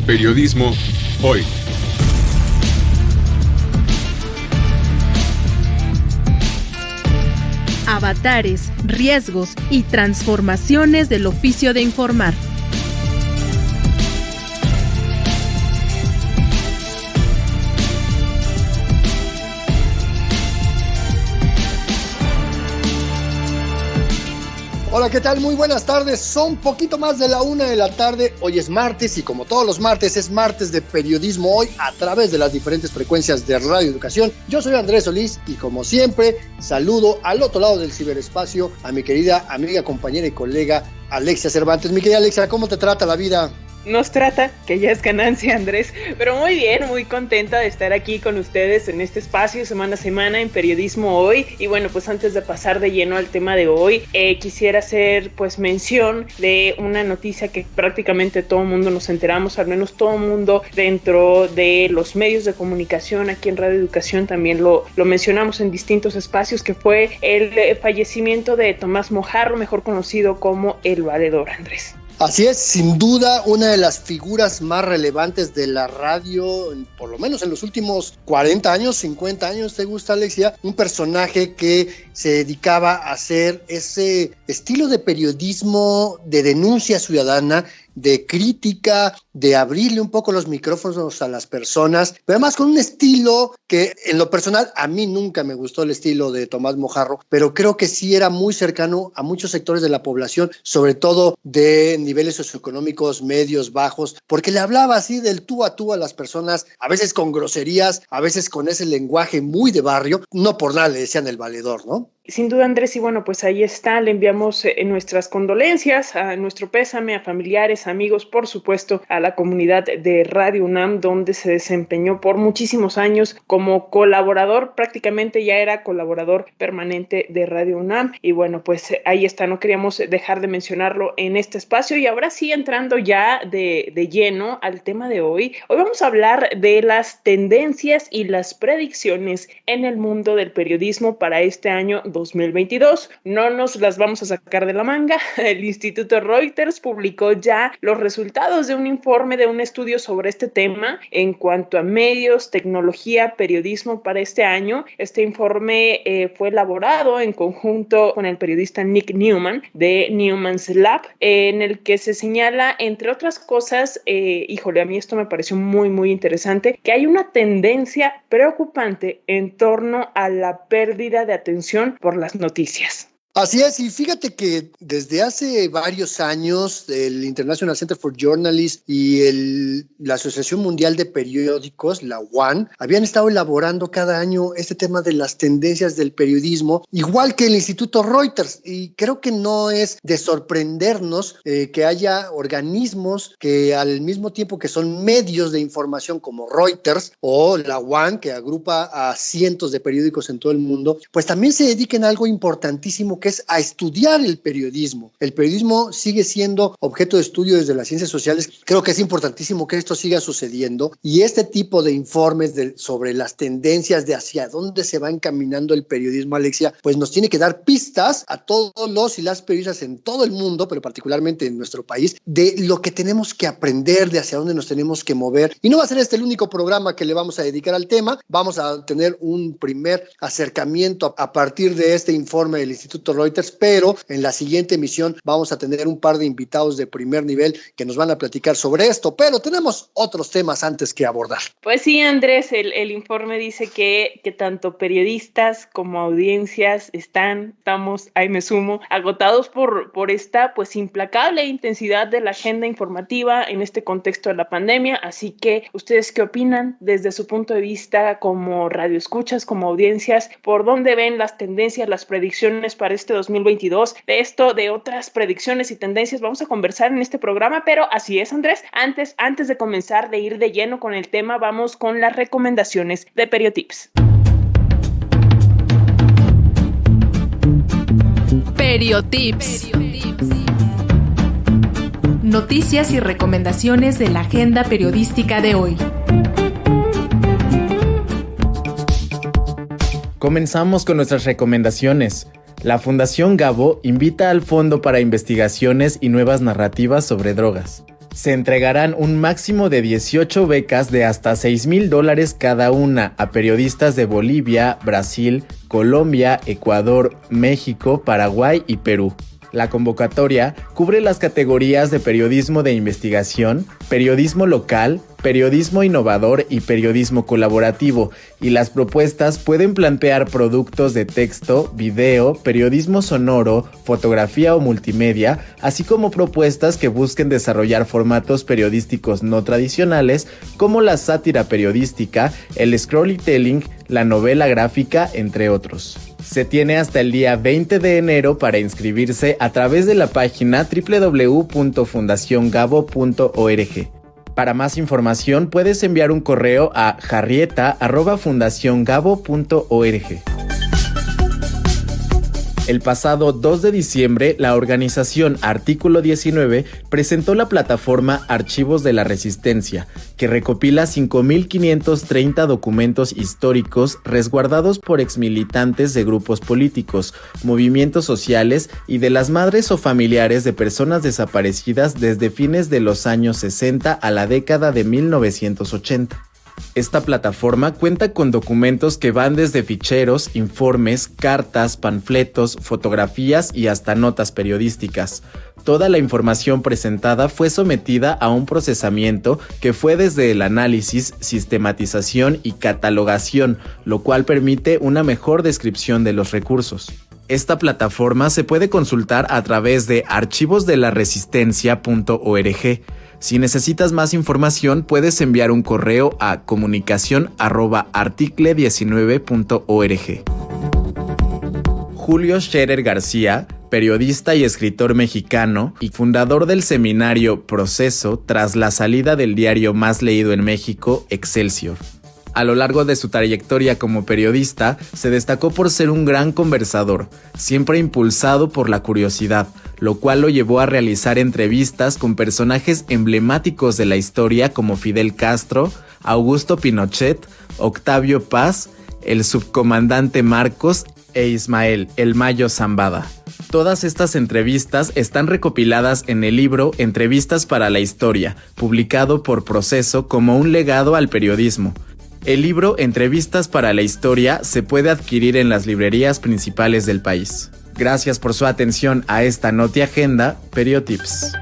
Periodismo hoy. Avatares, riesgos y transformaciones del oficio de informar. Hola, ¿qué tal? Muy buenas tardes. Son poquito más de la 1 de la tarde. Hoy es martes y como todos los martes es martes de Periodismo Hoy a través de las diferentes frecuencias de Radio Educación. Yo soy Andrés Solís y como siempre saludo al otro lado del ciberespacio a mi querida amiga, compañera y colega Alexia Cervantes. Mi querida Alexia, ¿cómo te trata la vida? Nos trata, que ya es ganancia, Andrés, pero muy bien, muy contenta de estar aquí con ustedes en este espacio semana a semana en Periodismo Hoy. Y bueno, pues antes de pasar de lleno al tema de hoy, quisiera hacer pues mención de una noticia que prácticamente todo el mundo nos enteramos, al menos todo el mundo dentro de los medios de comunicación, aquí en Radio Educación también lo mencionamos en distintos espacios, que fue el fallecimiento de Tomás Mojarro, mejor conocido como El Valedor, Andrés. Así es, sin duda, una de las figuras más relevantes de la radio, por lo menos en los últimos 40 años, 50 años, ¿te gusta, Alexia? Un personaje que se dedicaba a hacer ese estilo de periodismo de denuncia ciudadana, de crítica, de abrirle un poco los micrófonos a las personas, pero además con un estilo que en lo personal a mí nunca me gustó el estilo de Tomás Mojarro, pero creo que sí era muy cercano a muchos sectores de la población, sobre todo de niveles socioeconómicos medios, bajos, porque le hablaba así del tú a las personas, a veces con groserías, a veces con ese lenguaje muy de barrio, no por nada le decían el valedor, ¿no? Sin duda, Andrés, y bueno, pues ahí está, le enviamos nuestras condolencias, a nuestro pésame, a familiares, amigos, por supuesto, a la comunidad de Radio UNAM, donde se desempeñó por muchísimos años como colaborador, prácticamente ya era colaborador permanente de Radio UNAM, y bueno, pues ahí está, no queríamos dejar de mencionarlo en este espacio, y ahora sí, entrando ya de lleno al tema de hoy vamos a hablar de las tendencias y las predicciones en el mundo del periodismo para este año 2022. No nos las vamos a sacar de la manga. El Instituto Reuters publicó ya los resultados de un informe, de un estudio sobre este tema en cuanto a medios, tecnología, periodismo para este año. Este informe fue elaborado en conjunto con el periodista Nick Newman de Newman's Lab, en el que se señala, entre otras cosas, a mí esto me pareció muy, muy interesante, que hay una tendencia preocupante en torno a la pérdida de atención por las noticias. Así es, y fíjate que desde hace varios años el International Center for Journalists y la Asociación Mundial de Periódicos, la UAN, habían estado elaborando cada año este tema de las tendencias del periodismo, igual que el Instituto Reuters, y creo que no es de sorprendernos que haya organismos que al mismo tiempo que son medios de información como Reuters o la UAN, que agrupa a cientos de periódicos en todo el mundo, pues también se dediquen a algo importantísimo, que es a estudiar el periodismo. El periodismo sigue siendo objeto de estudio desde las ciencias sociales. Creo que es importantísimo que esto siga sucediendo y este tipo de informes sobre las tendencias de hacia dónde se va encaminando el periodismo, Alexia, pues nos tiene que dar pistas a todos los y las periodistas en todo el mundo, pero particularmente en nuestro país, de lo que tenemos que aprender, de hacia dónde nos tenemos que mover. Y no va a ser este el único programa que le vamos a dedicar al tema. Vamos a tener un primer acercamiento a partir de este informe del Instituto Reuters, pero en la siguiente emisión vamos a tener un par de invitados de primer nivel que nos van a platicar sobre esto, pero tenemos otros temas antes que abordar. Pues sí, Andrés, el informe dice que tanto periodistas como audiencias estamos, ahí me sumo, agotados por esta pues implacable intensidad de la agenda informativa en este contexto de la pandemia, así que ¿ustedes qué opinan desde su punto de vista como radioescuchas, como audiencias? ¿Por dónde ven las tendencias, las predicciones para este 2022? De esto, de otras predicciones y tendencias vamos a conversar en este programa, pero así es, Andrés, antes de comenzar, de ir de lleno con el tema, vamos con las recomendaciones de Periotips. Periotips. Noticias y recomendaciones de la agenda periodística de hoy. Comenzamos con nuestras recomendaciones. La Fundación Gabo invita al Fondo para Investigaciones y Nuevas Narrativas sobre Drogas. Se entregarán un máximo de 18 becas de hasta $6,000 cada una a periodistas de Bolivia, Brasil, Colombia, Ecuador, México, Paraguay y Perú. La convocatoria cubre las categorías de periodismo de investigación, periodismo local, periodismo innovador y periodismo colaborativo, y las propuestas pueden plantear productos de texto, video, periodismo sonoro, fotografía o multimedia, así como propuestas que busquen desarrollar formatos periodísticos no tradicionales como la sátira periodística, el storytelling, la novela gráfica, entre otros. Se tiene hasta el día 20 de enero para inscribirse a través de la página www.fundaciongabo.org. Para más información puedes enviar un correo a jarrieta@fundaciongabo.org. El pasado 2 de diciembre, la organización Artículo 19 presentó la plataforma Archivos de la Resistencia, que recopila 5.530 documentos históricos resguardados por exmilitantes de grupos políticos, movimientos sociales y de las madres o familiares de personas desaparecidas desde fines de los años 60 a la década de 1980. Esta plataforma cuenta con documentos que van desde ficheros, informes, cartas, panfletos, fotografías y hasta notas periodísticas. Toda la información presentada fue sometida a un procesamiento que fue desde el análisis, sistematización y catalogación, lo cual permite una mejor descripción de los recursos. Esta plataforma se puede consultar a través de archivosdelaresistencia.org. Si necesitas más información, puedes enviar un correo a comunicación@article19.org. Julio Scherer García, periodista y escritor mexicano y fundador del seminario Proceso tras la salida del diario más leído en México, Excelsior. A lo largo de su trayectoria como periodista, se destacó por ser un gran conversador, siempre impulsado por la curiosidad, lo cual lo llevó a realizar entrevistas con personajes emblemáticos de la historia como Fidel Castro, Augusto Pinochet, Octavio Paz, el subcomandante Marcos e Ismael El Mayo Zambada. Todas estas entrevistas están recopiladas en el libro Entrevistas para la Historia, publicado por Proceso como un legado al periodismo. El libro Entrevistas para la Historia se puede adquirir en las librerías principales del país. Gracias por su atención a esta Noti Agenda, Periotips.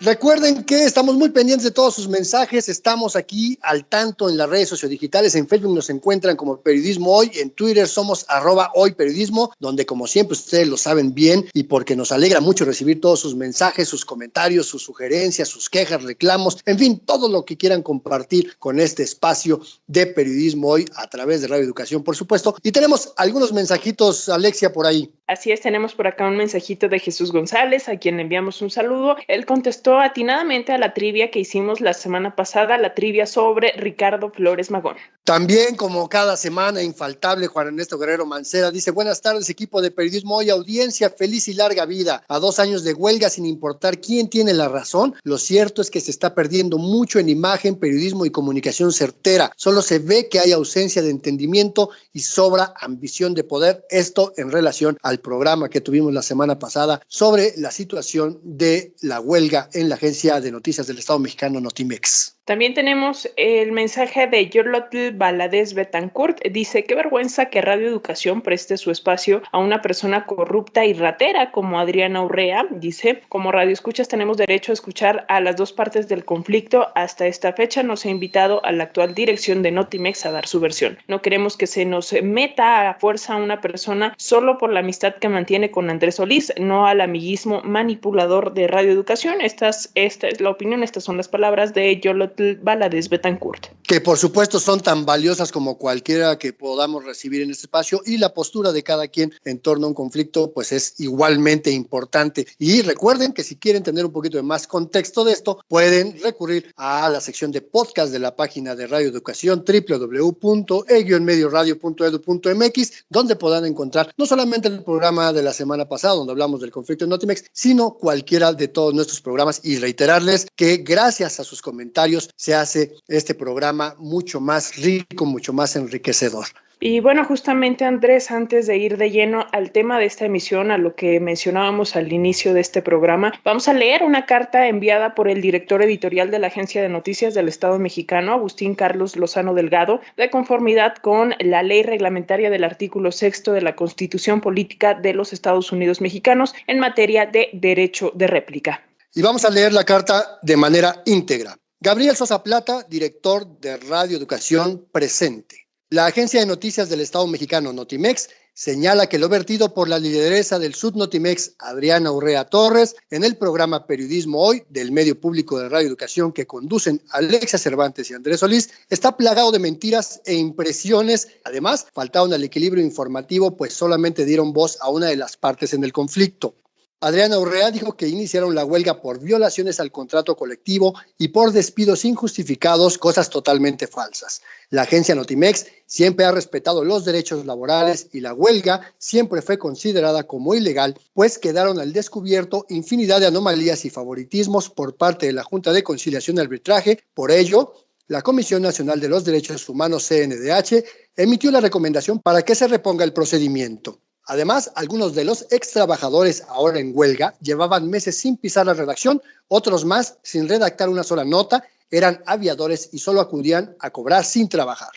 Recuerden que estamos muy pendientes de todos sus mensajes, estamos aquí al tanto en las redes sociodigitales, en Facebook nos encuentran como Periodismo Hoy, en Twitter somos @hoyperiodismo, donde como siempre ustedes lo saben bien y porque nos alegra mucho recibir todos sus mensajes, sus comentarios, sus sugerencias, sus quejas, reclamos, en fin, todo lo que quieran compartir con este espacio de Periodismo Hoy a través de Radio Educación, por supuesto. Y tenemos algunos mensajitos, Alexia, por ahí. Así es, tenemos por acá un mensajito de Jesús González, a quien le enviamos un saludo. Él contestó atinadamente a la trivia que hicimos la semana pasada, la trivia sobre Ricardo Flores Magón. También, como cada semana, infaltable, Juan Ernesto Guerrero Mancera dice: buenas tardes, equipo de Periodismo Hoy, audiencia, feliz y larga vida. A 2 años de huelga, sin importar quién tiene la razón, lo cierto es que se está perdiendo mucho en imagen, periodismo y comunicación certera. Solo se ve que hay ausencia de entendimiento y sobra ambición de poder. Esto en relación al programa que tuvimos la semana pasada sobre la situación de la huelga en la agencia de noticias del Estado mexicano Notimex. También tenemos el mensaje de Yolotl Valadez Betancourt. Dice: qué vergüenza que Radio Educación preste su espacio a una persona corrupta y ratera como Adriana Urrea. Dice: como radioescuchas tenemos derecho a escuchar a las dos partes del conflicto. Hasta esta fecha no se ha invitado a la actual dirección de Notimex a dar su versión. No queremos que se nos meta a fuerza a una persona solo por la amistad que mantiene con Andrés Solís, no al amiguismo manipulador de Radio Educación. Esta es la opinión, estas son las palabras de Yolotl Valadez Betancourt. Que por supuesto son tan valiosas como cualquiera que podamos recibir en este espacio, y la postura de cada quien en torno a un conflicto pues es igualmente importante. Y recuerden que si quieren tener un poquito de más contexto de esto, pueden recurrir a la sección de podcast de la página de Radio Educación, www.e-medioradio.edu.mx, donde podrán encontrar no solamente el programa de la semana pasada donde hablamos del conflicto en Notimex, sino cualquiera de todos nuestros programas, y reiterarles que gracias a sus comentarios se hace este programa mucho más rico, mucho más enriquecedor. Y bueno, justamente Andrés, antes de ir de lleno al tema de esta emisión, a lo que mencionábamos al inicio de este programa, vamos a leer una carta enviada por el director editorial de la Agencia de Noticias del Estado Mexicano, Agustín Carlos Lozano Delgado, de conformidad con la ley reglamentaria del artículo 6 de la Constitución Política de los Estados Unidos Mexicanos en materia de derecho de réplica. Y vamos a leer la carta de manera íntegra. Gabriel Sosa Plata, director de Radio Educación, presente. La Agencia de Noticias del Estado Mexicano, Notimex, señala que lo vertido por la lideresa del Sud Notimex, Adriana Urrea Torres, en el programa Periodismo Hoy del medio público de Radio Educación que conducen Alexia Cervantes y Andrés Solís, está plagado de mentiras e impresiones. Además, faltaron al equilibrio informativo, pues solamente dieron voz a una de las partes en el conflicto. Adriana Urrea dijo que iniciaron la huelga por violaciones al contrato colectivo y por despidos injustificados, cosas totalmente falsas. La agencia Notimex siempre ha respetado los derechos laborales y la huelga siempre fue considerada como ilegal, pues quedaron al descubierto infinidad de anomalías y favoritismos por parte de la Junta de Conciliación y Arbitraje. Por ello, la Comisión Nacional de los Derechos Humanos, CNDH, emitió la recomendación para que se reponga el procedimiento. Además, algunos de los ex trabajadores ahora en huelga llevaban meses sin pisar la redacción, otros más sin redactar una sola nota, eran aviadores y solo acudían a cobrar sin trabajar.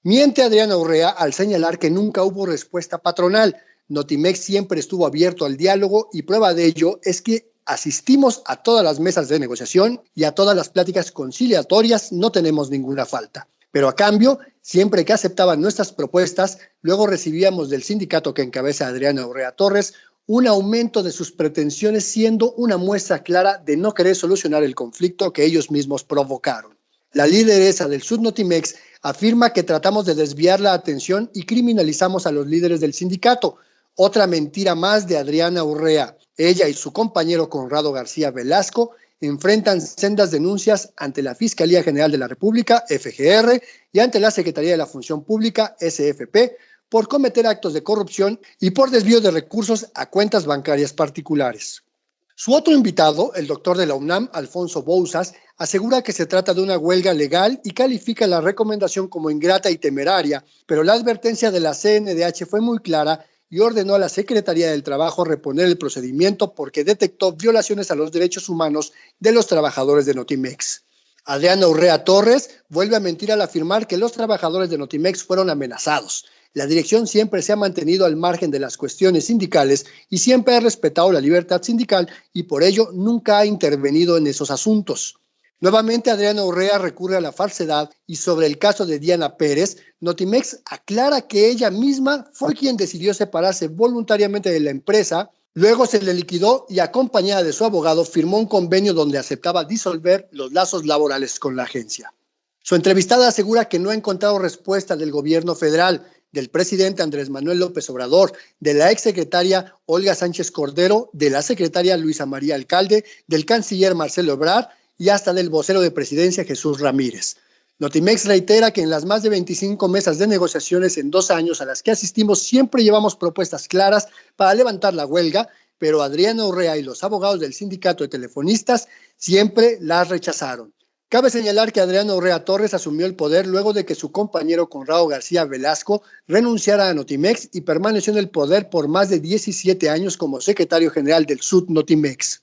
Miente Adriana Urrea al señalar que nunca hubo respuesta patronal. Notimex siempre estuvo abierto al diálogo y prueba de ello es que asistimos a todas las mesas de negociación y a todas las pláticas conciliatorias, no tenemos ninguna falta. Pero a cambio, siempre que aceptaban nuestras propuestas, luego recibíamos del sindicato que encabeza Adriana Urrea Torres un aumento de sus pretensiones, siendo una muestra clara de no querer solucionar el conflicto que ellos mismos provocaron. La lideresa del Sud Notimex afirma que tratamos de desviar la atención y criminalizamos a los líderes del sindicato. Otra mentira más de Adriana Urrea. Ella y su compañero Conrado García Velasco enfrentan sendas denuncias ante la Fiscalía General de la República, FGR, y ante la Secretaría de la Función Pública, SFP, por cometer actos de corrupción y por desvío de recursos a cuentas bancarias particulares. Su otro invitado, el doctor de la UNAM, Alfonso Bouzas, asegura que se trata de una huelga legal y califica la recomendación como ingrata y temeraria, pero la advertencia de la CNDH fue muy clara y ordenó a la Secretaría del Trabajo reponer el procedimiento porque detectó violaciones a los derechos humanos de los trabajadores de Notimex. Adriana Urrea Torres vuelve a mentir al afirmar que los trabajadores de Notimex fueron amenazados. La dirección siempre se ha mantenido al margen de las cuestiones sindicales y siempre ha respetado la libertad sindical y por ello nunca ha intervenido en esos asuntos. Nuevamente, Adriana Urrea recurre a la falsedad y sobre el caso de Diana Pérez, Notimex aclara que ella misma fue quien decidió separarse voluntariamente de la empresa, luego se le liquidó y acompañada de su abogado firmó un convenio donde aceptaba disolver los lazos laborales con la agencia. Su entrevistada asegura que no ha encontrado respuesta del gobierno federal, del presidente Andrés Manuel López Obrador, de la exsecretaria Olga Sánchez Cordero, de la secretaria Luisa María Alcalde, del canciller Marcelo Ebrard, y hasta del vocero de presidencia Jesús Ramírez. Notimex reitera que en las más de 25 mesas de negociaciones en 2 años a las que asistimos siempre llevamos propuestas claras para levantar la huelga, pero Adriana Urrea y los abogados del sindicato de telefonistas siempre las rechazaron. Cabe señalar que Adriana Urrea Torres asumió el poder luego de que su compañero Conrado García Velasco renunciara a Notimex y permaneció en el poder por más de 17 años como secretario general del Sud Notimex.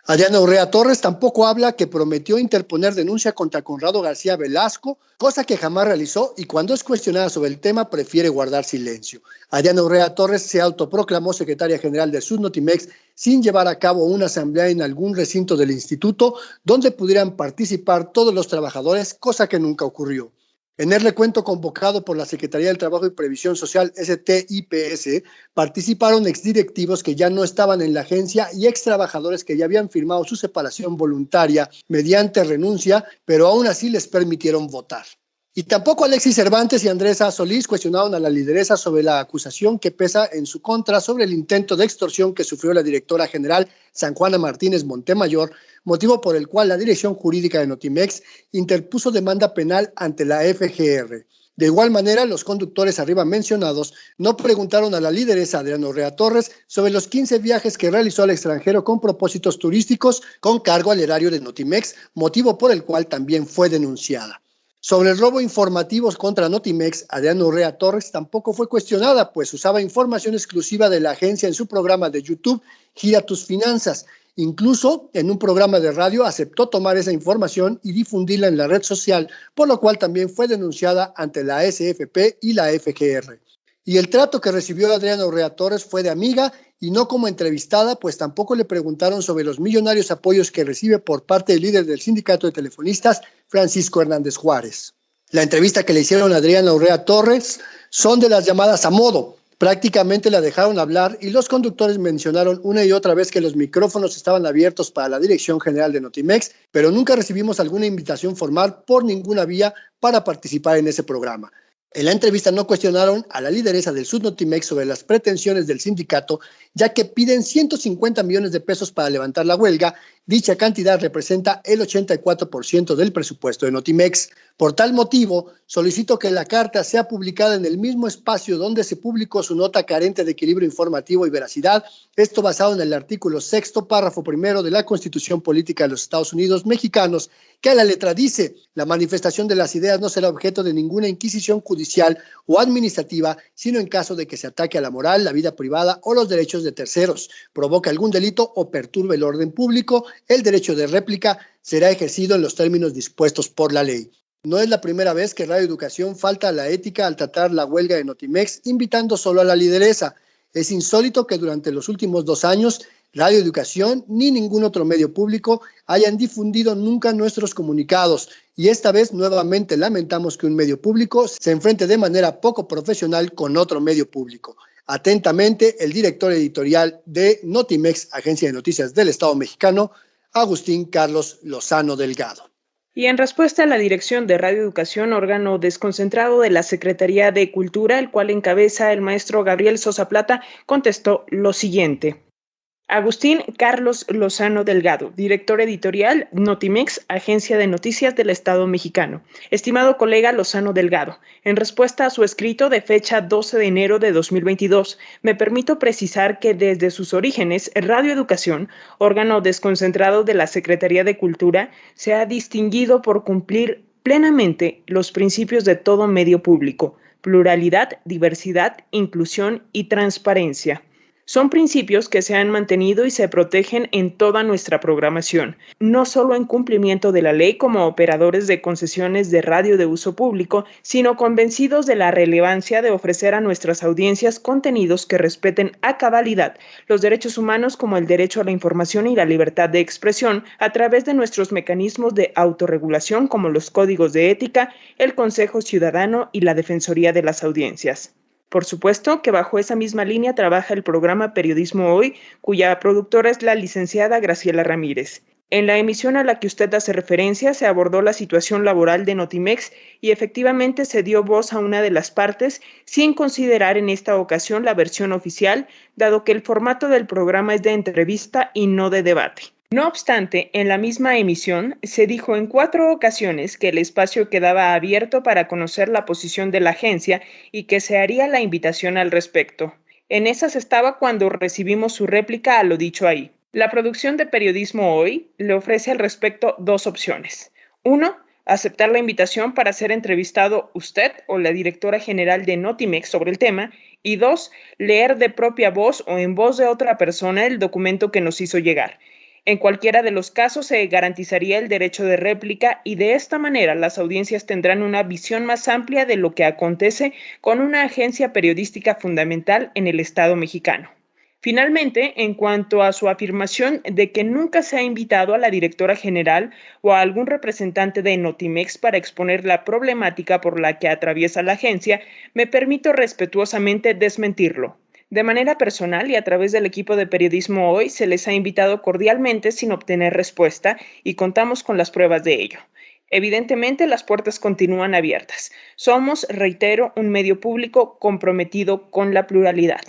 Adriana Urrea Torres tampoco habla que prometió interponer denuncia contra Conrado García Velasco, cosa que jamás realizó y cuando es cuestionada sobre el tema prefiere guardar silencio. Adriana Urrea Torres se autoproclamó secretaria general de Sud Notimex sin llevar a cabo una asamblea en algún recinto del instituto donde pudieran participar todos los trabajadores, cosa que nunca ocurrió. En el recuento convocado por la Secretaría del Trabajo y Previsión Social, STIPS, participaron exdirectivos que ya no estaban en la agencia y extrabajadores que ya habían firmado su separación voluntaria mediante renuncia, pero aún así les permitieron votar. Y tampoco Alexis Cervantes y Andresa Solís cuestionaron a la lideresa sobre la acusación que pesa en su contra sobre el intento de extorsión que sufrió la directora general San Juana Martínez Montemayor, motivo por el cual la dirección jurídica de Notimex interpuso demanda penal ante la FGR. De igual manera, los conductores arriba mencionados no preguntaron a la lideresa Adriana Urrea Torres sobre los 15 viajes que realizó al extranjero con propósitos turísticos con cargo al erario de Notimex, motivo por el cual también fue denunciada. Sobre el robo informativo contra Notimex, Adriana Urrea Torres tampoco fue cuestionada, pues usaba información exclusiva de la agencia en su programa de YouTube, Gira tus Finanzas. Incluso en un programa de radio aceptó tomar esa información y difundirla en la red social, por lo cual también fue denunciada ante la SFP y la FGR. Y el trato que recibió Adriana Urrea Torres fue de amiga y no como entrevistada, pues tampoco le preguntaron sobre los millonarios apoyos que recibe por parte del líder del sindicato de telefonistas, Francisco Hernández Juárez. La entrevista que le hicieron a Adriana Urrea Torres son de las llamadas a modo. Prácticamente la dejaron hablar y los conductores mencionaron una y otra vez que los micrófonos estaban abiertos para la Dirección General de Notimex, pero nunca recibimos alguna invitación formal por ninguna vía para participar en ese programa. En la entrevista no cuestionaron a la lideresa del Subnotimex sobre las pretensiones del sindicato, ya que piden 150 millones de pesos para levantar la huelga. Dicha cantidad representa el 84% del presupuesto de Notimex. Por tal motivo, solicito que la carta sea publicada en el mismo espacio donde se publicó su nota carente de equilibrio informativo y veracidad, esto basado en el artículo 6º, párrafo 1 de la Constitución Política de los Estados Unidos Mexicanos, que a la letra dice: la manifestación de las ideas no será objeto de ninguna inquisición judicial o administrativa, sino en caso de que se ataque a la moral, la vida privada o los derechos de terceros, provoque algún delito o perturbe el orden público, el derecho de réplica será ejercido en los términos dispuestos por la ley. No es la primera vez que Radio Educación falta a la ética al tratar la huelga de Notimex, invitando solo a la lideresa. Es insólito que durante los últimos 2 años Radio Educación ni ningún otro medio público hayan difundido nunca nuestros comunicados, y esta vez nuevamente lamentamos que un medio público se enfrente de manera poco profesional con otro medio público. Atentamente, el director editorial de Notimex, Agencia de Noticias del Estado Mexicano, Agustín Carlos Lozano Delgado. Y en respuesta a la dirección de Radio Educación, órgano desconcentrado de la Secretaría de Cultura, el cual encabeza el maestro Gabriel Sosa Plata, contestó lo siguiente. Agustín Carlos Lozano Delgado, director editorial, Notimex, Agencia de Noticias del Estado Mexicano. Estimado colega Lozano Delgado, en respuesta a su escrito de fecha 12 de enero de 2022, me permito precisar que desde sus orígenes, Radio Educación, órgano desconcentrado de la Secretaría de Cultura, se ha distinguido por cumplir plenamente los principios de todo medio público: pluralidad, diversidad, inclusión y transparencia. Son principios que se han mantenido y se protegen en toda nuestra programación, no solo en cumplimiento de la ley como operadores de concesiones de radio de uso público, sino convencidos de la relevancia de ofrecer a nuestras audiencias contenidos que respeten a cabalidad los derechos humanos como el derecho a la información y la libertad de expresión a través de nuestros mecanismos de autorregulación como los códigos de ética, el Consejo Ciudadano y la Defensoría de las Audiencias. Por supuesto que bajo esa misma línea trabaja el programa Periodismo Hoy, cuya productora es la licenciada Graciela Ramírez. En la emisión a la que usted hace referencia se abordó la situación laboral de Notimex y efectivamente se dio voz a una de las partes sin considerar en esta ocasión la versión oficial, dado que el formato del programa es de entrevista y no de debate. No obstante, en la misma emisión se dijo en 4 ocasiones que el espacio quedaba abierto para conocer la posición de la agencia y que se haría la invitación al respecto. En esas estaba cuando recibimos su réplica a lo dicho ahí. La producción de Periodismo Hoy le ofrece al respecto 2 opciones. 1. Aceptar la invitación para ser entrevistado usted o la directora general de Notimex sobre el tema. Y 2. Leer de propia voz o en voz de otra persona el documento que nos hizo llegar. En cualquiera de los casos se garantizaría el derecho de réplica y de esta manera las audiencias tendrán una visión más amplia de lo que acontece con una agencia periodística fundamental en el Estado mexicano. Finalmente, en cuanto a su afirmación de que nunca se ha invitado a la directora general o a algún representante de Notimex para exponer la problemática por la que atraviesa la agencia, me permito respetuosamente desmentirlo. De manera personal y a través del equipo de Periodismo Hoy se les ha invitado cordialmente sin obtener respuesta y contamos con las pruebas de ello. Evidentemente, las puertas continúan abiertas. Somos, reitero, un medio público comprometido con la pluralidad.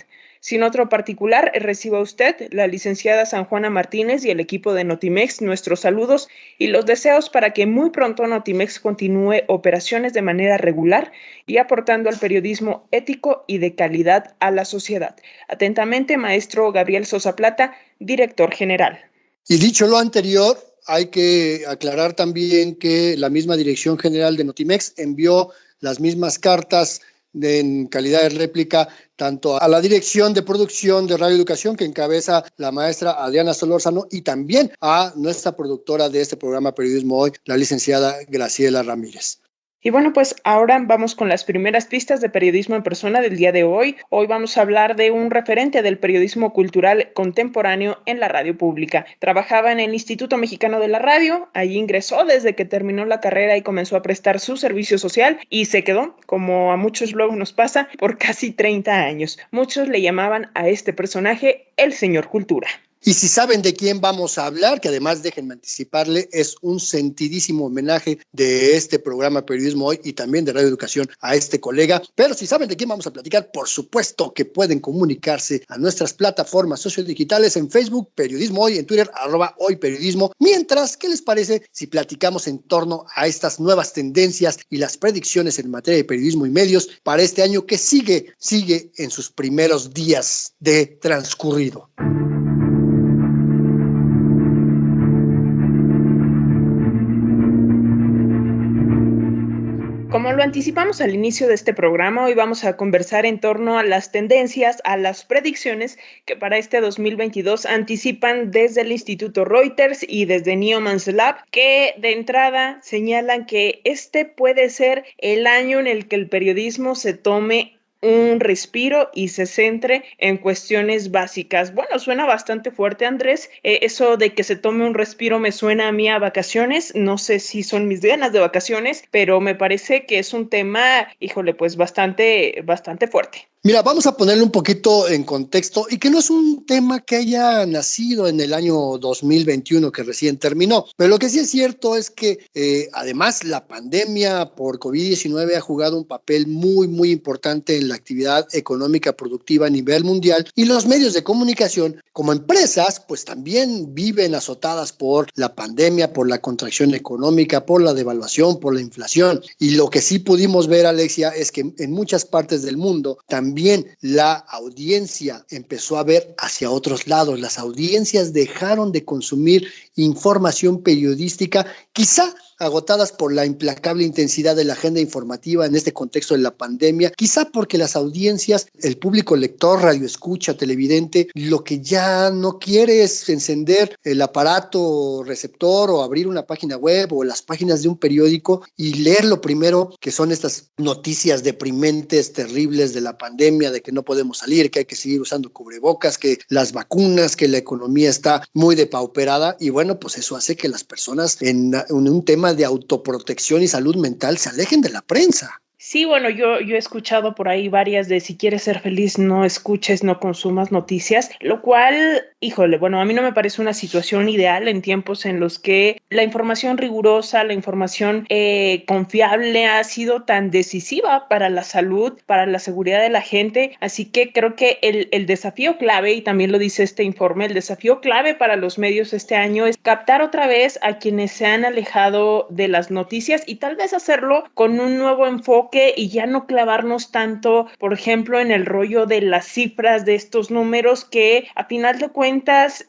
Sin otro particular, reciba usted, la licenciada San Juana Martínez y el equipo de Notimex nuestros saludos y los deseos para que muy pronto Notimex continúe operaciones de manera regular y aportando al periodismo ético y de calidad a la sociedad. Atentamente, maestro Gabriel Sosa Plata, director general. Y dicho lo anterior, hay que aclarar también que la misma Dirección General de Notimex envió las mismas cartas en calidad de réplica tanto a la Dirección de Producción de Radio Educación, que encabeza la maestra Adriana Solórzano, y también a nuestra productora de este programa Periodismo Hoy, la licenciada Graciela Ramírez. Y bueno, pues ahora vamos con las primeras pistas de periodismo en persona del día de hoy. Hoy vamos a hablar de un referente del periodismo cultural contemporáneo en la radio pública. Trabajaba en el Instituto Mexicano de la Radio, allí ingresó desde que terminó la carrera y comenzó a prestar su servicio social y se quedó, como a muchos luego nos pasa, por casi 30 años. Muchos le llamaban a este personaje el señor Cultura. Y si saben de quién vamos a hablar, que además déjenme anticiparle, es un sentidísimo homenaje de este programa Periodismo Hoy y también de Radio Educación a este colega. Pero si saben de quién vamos a platicar, por supuesto que pueden comunicarse a nuestras plataformas sociodigitales en Facebook, Periodismo Hoy, en Twitter, @hoyperiodismo. Mientras, ¿qué les parece si platicamos en torno a estas nuevas tendencias y las predicciones en materia de periodismo y medios para este año que sigue en sus primeros días de transcurrido? Como lo anticipamos al inicio de este programa, hoy vamos a conversar en torno a las tendencias, a las predicciones que para este 2022 anticipan desde el Instituto Reuters y desde Neumann's Lab, que de entrada señalan que este puede ser el año en el que el periodismo se tome un respiro y se centre en cuestiones básicas. Bueno, suena bastante fuerte, Andrés. Eso de que se tome un respiro me suena a mí a vacaciones. No sé si son mis ganas de vacaciones, pero me parece que es un tema, híjole, pues bastante fuerte. Mira, vamos a ponerle un poquito en contexto y que no es un tema que haya nacido en el año 2021 que recién terminó, pero lo que sí es cierto es que además la pandemia por COVID-19 ha jugado un papel muy importante en la actividad económica productiva a nivel mundial y los medios de comunicación como empresas pues también viven azotadas por la pandemia, por la contracción económica, por la devaluación, por la inflación, y lo que sí pudimos ver, Alexia, es que en muchas partes del mundo también la audiencia empezó a ver hacia otros lados. Las audiencias dejaron de consumir información periodística, quizá agotadas por la implacable intensidad de la agenda informativa en este contexto de la pandemia, quizá porque las audiencias, el público lector, radioescucha, televidente, lo que ya no quiere es encender el aparato receptor o abrir una página web o las páginas de un periódico y leer lo primero que son estas noticias deprimentes, terribles de la pandemia, de que no podemos salir, que hay que seguir usando cubrebocas, que las vacunas, que la economía está muy depauperada, y bueno, pues eso hace que las personas en un tema de autoprotección y salud mental se alejen de la prensa. Sí, bueno, yo he escuchado por ahí varias de si quieres ser feliz, no escuches, no consumas noticias, lo cual, híjole, bueno, a mí no me parece una situación ideal en tiempos en los que la información rigurosa, la información confiable ha sido tan decisiva para la salud, para la seguridad de la gente, así que creo que el desafío clave, y también lo dice este informe, el desafío clave para los medios este año es captar otra vez a quienes se han alejado de las noticias y tal vez hacerlo con un nuevo enfoque y ya no clavarnos tanto, por ejemplo, en el rollo de las cifras de estos números que a final de cuentas,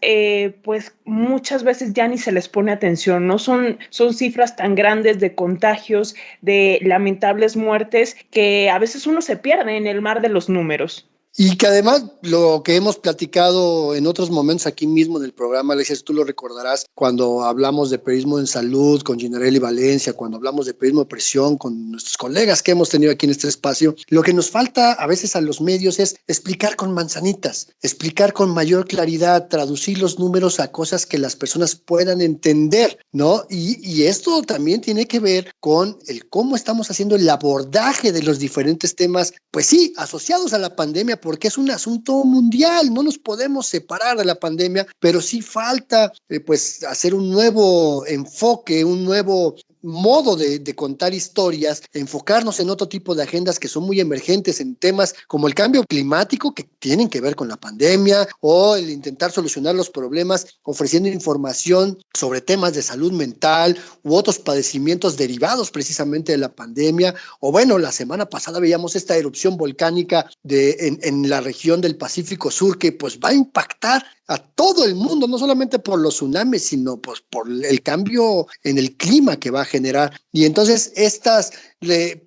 pues muchas veces ya ni se les pone atención, ¿no? Son cifras tan grandes de contagios, de lamentables muertes, que a veces uno se pierde en el mar de los números. Y que además lo que hemos platicado en otros momentos aquí mismo en el programa, Alexia, tú lo recordarás, cuando hablamos de periodismo en salud con Ginarelli Valencia, cuando hablamos de periodismo de presión con nuestros colegas que hemos tenido aquí en este espacio, lo que nos falta a veces a los medios es explicar con manzanitas, explicar con mayor claridad, traducir los números a cosas que las personas puedan entender, ¿no? Y esto también tiene que ver con el cómo estamos haciendo el abordaje de los diferentes temas, pues sí, asociados a la pandemia, porque es un asunto mundial, no nos podemos separar de la pandemia, pero sí falta pues hacer un nuevo enfoque, un nuevo modo de contar historias, enfocarnos en otro tipo de agendas que son muy emergentes en temas como el cambio climático, que tienen que ver con la pandemia, o el intentar solucionar los problemas ofreciendo información sobre temas de salud mental u otros padecimientos derivados precisamente de la pandemia. O bueno, la semana pasada veíamos esta erupción volcánica en la región del Pacífico Sur que pues va a impactar a todo el mundo, no solamente por los tsunamis, sino pues por el cambio en el clima que va a generar. Y entonces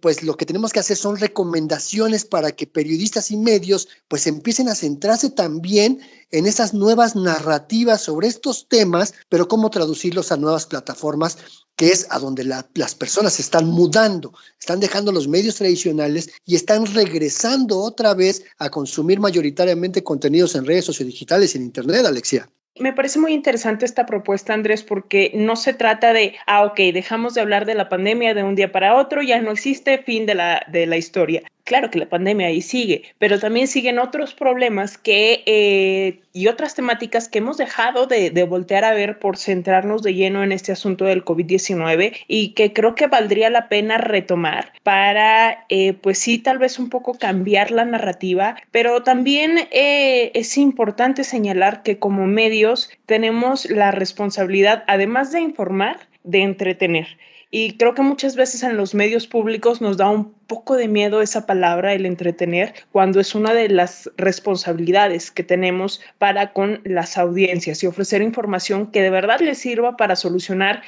pues lo que tenemos que hacer son recomendaciones para que periodistas y medios pues empiecen a centrarse también en esas nuevas narrativas sobre estos temas, pero cómo traducirlos a nuevas plataformas, que es a donde las personas se están mudando, están dejando los medios tradicionales y están regresando otra vez a consumir mayoritariamente contenidos en redes sociodigitales y en Internet, Alexia. Me parece muy interesante esta propuesta, Andrés, porque no se trata de, dejamos de hablar de la pandemia de un día para otro, ya no existe, fin de la historia. Claro que la pandemia ahí sigue, pero también siguen otros problemas y otras temáticas que hemos dejado de voltear a ver por centrarnos de lleno en este asunto del COVID-19 y que creo que valdría la pena retomar para, pues sí, tal vez un poco cambiar la narrativa, pero también es importante señalar que como medios tenemos la responsabilidad, además de informar, de entretener. Y creo que muchas veces en los medios públicos nos da un poco de miedo esa palabra, el entretener, cuando es una de las responsabilidades que tenemos para con las audiencias y ofrecer información que de verdad les sirva para solucionar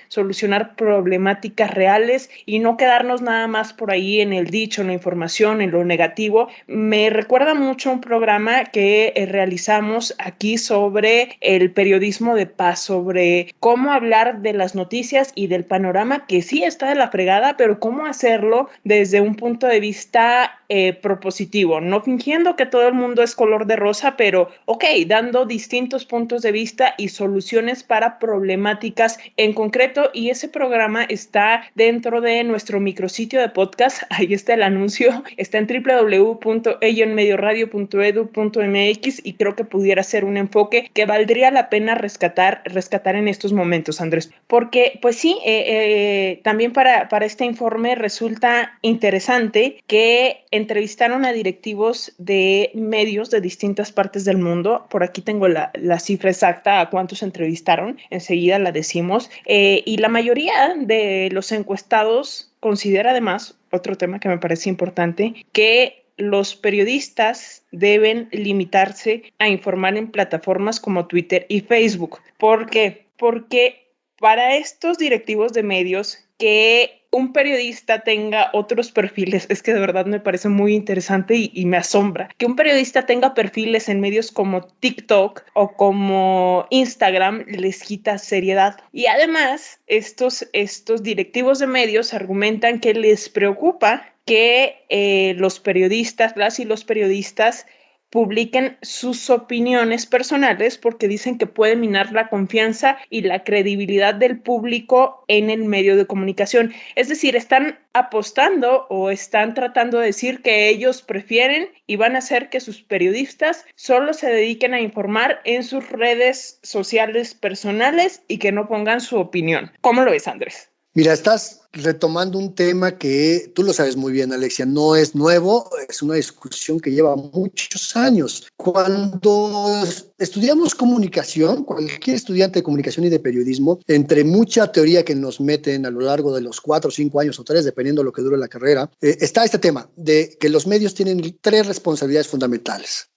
problemáticas reales y no quedarnos nada más por ahí en el dicho, en la información, en lo negativo. Me recuerda mucho un programa que realizamos aquí sobre el periodismo de paz, sobre cómo hablar de las noticias y del panorama que sí está de la fregada, pero cómo hacerlo desde un punto de vista propositivo, no fingiendo que todo el mundo es color de rosa, pero dando distintos puntos de vista y soluciones para problemáticas en concreto, y ese programa está dentro de nuestro micrositio de podcast. Ahí está el anuncio, está en www.elloenmedioradio.edu.mx y creo que pudiera ser un enfoque que valdría la pena rescatar en estos momentos, Andrés, porque pues sí, también para este informe resulta interesante que entrevistaron a directivos de medios de distintas partes del mundo. Por aquí tengo la cifra exacta a cuántos entrevistaron, enseguida la decimos, y la mayoría de los encuestados considera además, otro tema que me parece importante, que los periodistas deben limitarse a informar en plataformas como Twitter y Facebook. ¿Por qué? Porque para estos directivos de medios, que un periodista tenga otros perfiles, es que de verdad me parece muy interesante y me asombra. Que un periodista tenga perfiles en medios como TikTok o como Instagram les quita seriedad. Y además, estos directivos de medios argumentan que les preocupa que los periodistas publiquen sus opiniones personales porque dicen que puede minar la confianza y la credibilidad del público en el medio de comunicación. Es decir, están apostando o están tratando de decir que ellos prefieren y van a hacer que sus periodistas solo se dediquen a informar en sus redes sociales personales y que no pongan su opinión. ¿Cómo lo ves, Andrés? Mira, estás retomando un tema que tú lo sabes muy bien, Alexia, no es nuevo, es una discusión que lleva muchos años. Cuando estudiamos comunicación, cualquier estudiante de comunicación y de periodismo, entre mucha teoría que nos meten a lo largo de los 4, 5 años o 3, dependiendo de lo que dure la carrera, está este tema de que los medios tienen 3 responsabilidades fundamentales: